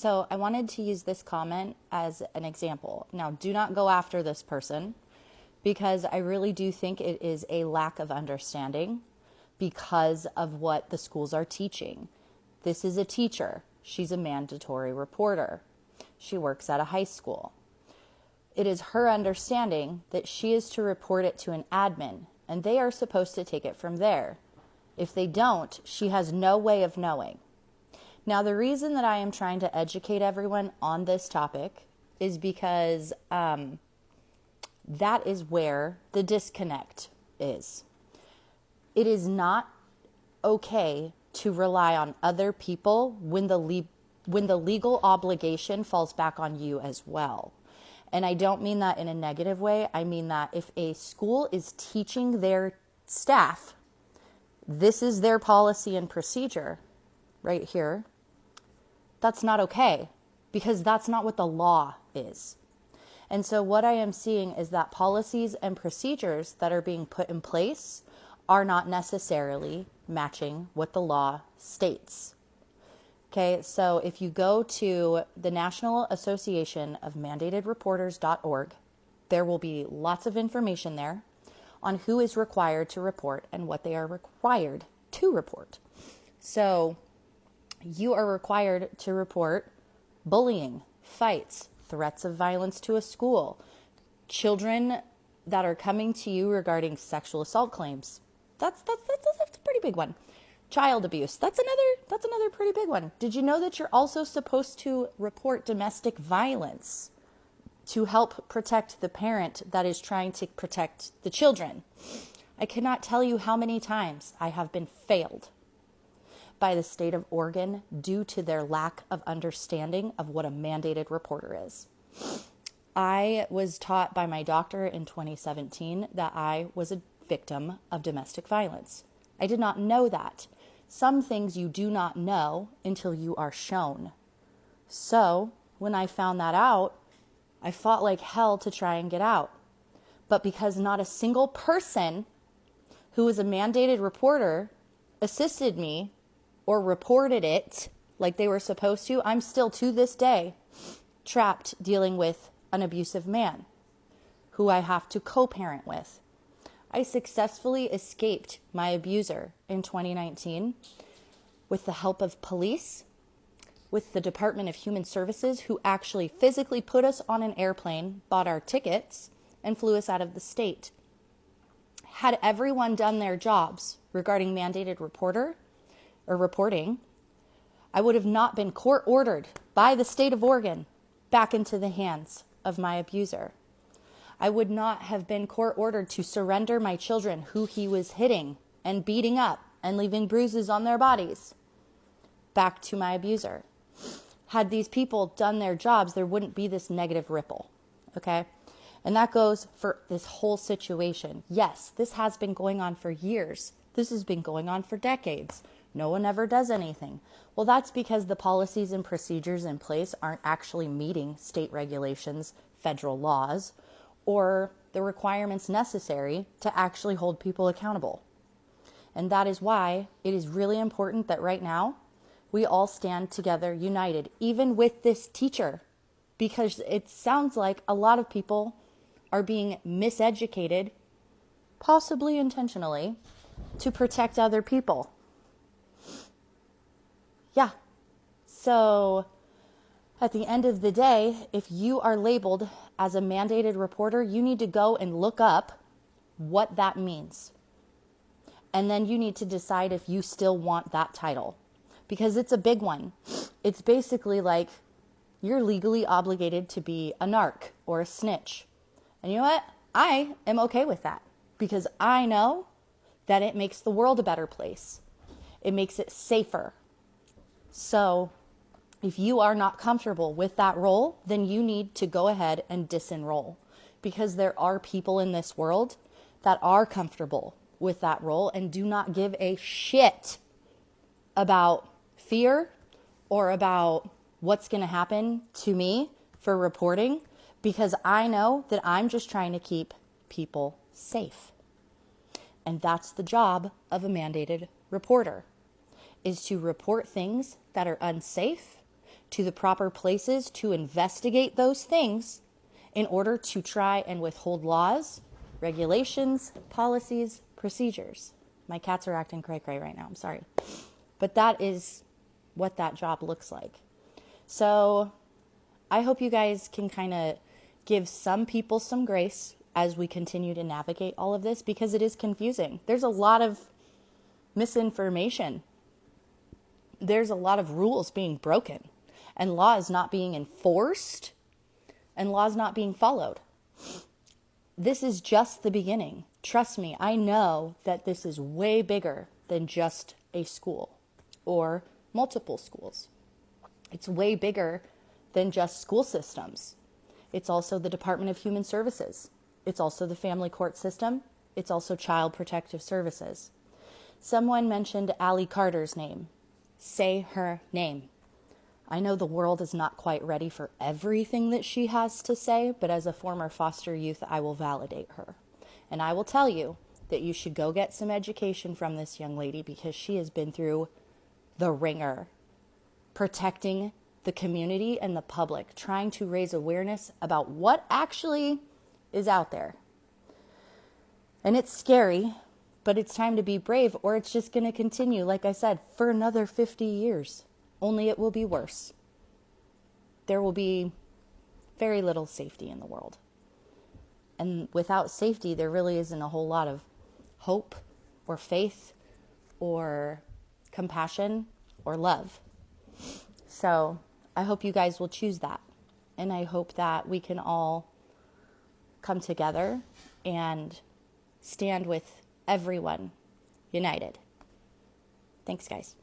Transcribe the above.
So I wanted to use this comment as an example. Now, do not go after this person because I really do think it is a lack of understanding because of what the schools are teaching. This is a teacher. She's a mandatory reporter. She works at a high school. It is her understanding that she is to report it to an admin, and they are supposed to take it from there. If they don't, she has no way of knowing. Now, the reason that I am trying to educate everyone on this topic is because that is where the disconnect is. It is not okay to rely on other people when the legal obligation falls back on you as well. And I don't mean that in a negative way. I mean that if a school is teaching their staff, this is their policy and procedure right here, that's not okay because that's not what the law is. And so what I am seeing is that policies and procedures that are being put in place are not necessarily matching what the law states. Okay, so if you go to the National Association of Mandated Reporters.org, there will be lots of information there on who is required to report and what they are required to report. So you are required to report bullying, fights, threats of violence to a school, children that are coming to you regarding sexual assault claims. That's a pretty big one. Child abuse. That's another pretty big one. Did you know that you're also supposed to report domestic violence to help protect the parent that is trying to protect the children? I cannot tell you how many times I have been failed by the state of Oregon due to their lack of understanding of what a mandated reporter is. I was taught by my doctor in 2017 that I was a victim of domestic violence. I did not know that. Some things you do not know until you are shown. So when I found that out, I fought like hell to try and get out. But because not a single person who was a mandated reporter assisted me or reported it like they were supposed to, I'm still to this day trapped dealing with an abusive man who I have to co-parent with. I successfully escaped my abuser in 2019 with the help of police, with the Department of Human Services, who actually physically put us on an airplane, bought our tickets, and flew us out of the state. Had everyone done their jobs regarding mandated reporting, I would have not been court-ordered by the state of Oregon back into the hands of my abuser. I would not have been court-ordered to surrender my children who he was hitting and beating up and leaving bruises on their bodies back to my abuser. Had these people done their jobs, there wouldn't be this negative ripple, okay? And that goes for this whole situation. Yes, this has been going on for years. This has been going on for decades. No one ever does anything. Well, that's because the policies and procedures in place aren't actually meeting state regulations, federal laws, or the requirements necessary to actually hold people accountable. And that is why it is really important that right now we all stand together united, even with this teacher, because it sounds like a lot of people are being miseducated, possibly intentionally, to protect other people. Yeah. So at the end of the day, if you are labeled as a mandated reporter, you need to go and look up what that means. And then you need to decide if you still want that title, because it's a big one. It's basically like you're legally obligated to be a narc or a snitch. And you know what? I am okay with that because I know that it makes the world a better place. It makes it safer. So if you are not comfortable with that role, then you need to go ahead and disenroll, because there are people in this world that are comfortable with that role and do not give a shit about fear or about what's going to happen to me for reporting, because I know that I'm just trying to keep people safe. And that's the job of a mandated reporter, is to report things that are unsafe, to the proper places to investigate those things in order to try and withhold laws, regulations, policies, procedures. My cats are acting cray-cray right now. I'm sorry. But that is what that job looks like. So I hope you guys can kind of give some people some grace as we continue to navigate all of this, because it is confusing. There's a lot of misinformation. There's a lot of rules being broken and laws not being enforced and laws not being followed. This is just the beginning. Trust me, I know that this is way bigger than just a school or multiple schools. It's way bigger than just school systems. It's also the Department of Human Services. It's also the family court system. It's also Child Protective Services. Someone mentioned Allie Carter's name. Say her name. I know the world is not quite ready for everything that she has to say, but as a former foster youth, I will validate her. And I will tell you that you should go get some education from this young lady, because she has been through the ringer, protecting the community and the public, trying to raise awareness about what actually is out there. And it's scary, but it's time to be brave, or it's just going to continue, like I said, for another 50 years. Only it will be worse. There will be very little safety in the world. And without safety, there really isn't a whole lot of hope or faith or compassion or love. So I hope you guys will choose that. And I hope that we can all come together and stand with everyone united. Thanks, guys.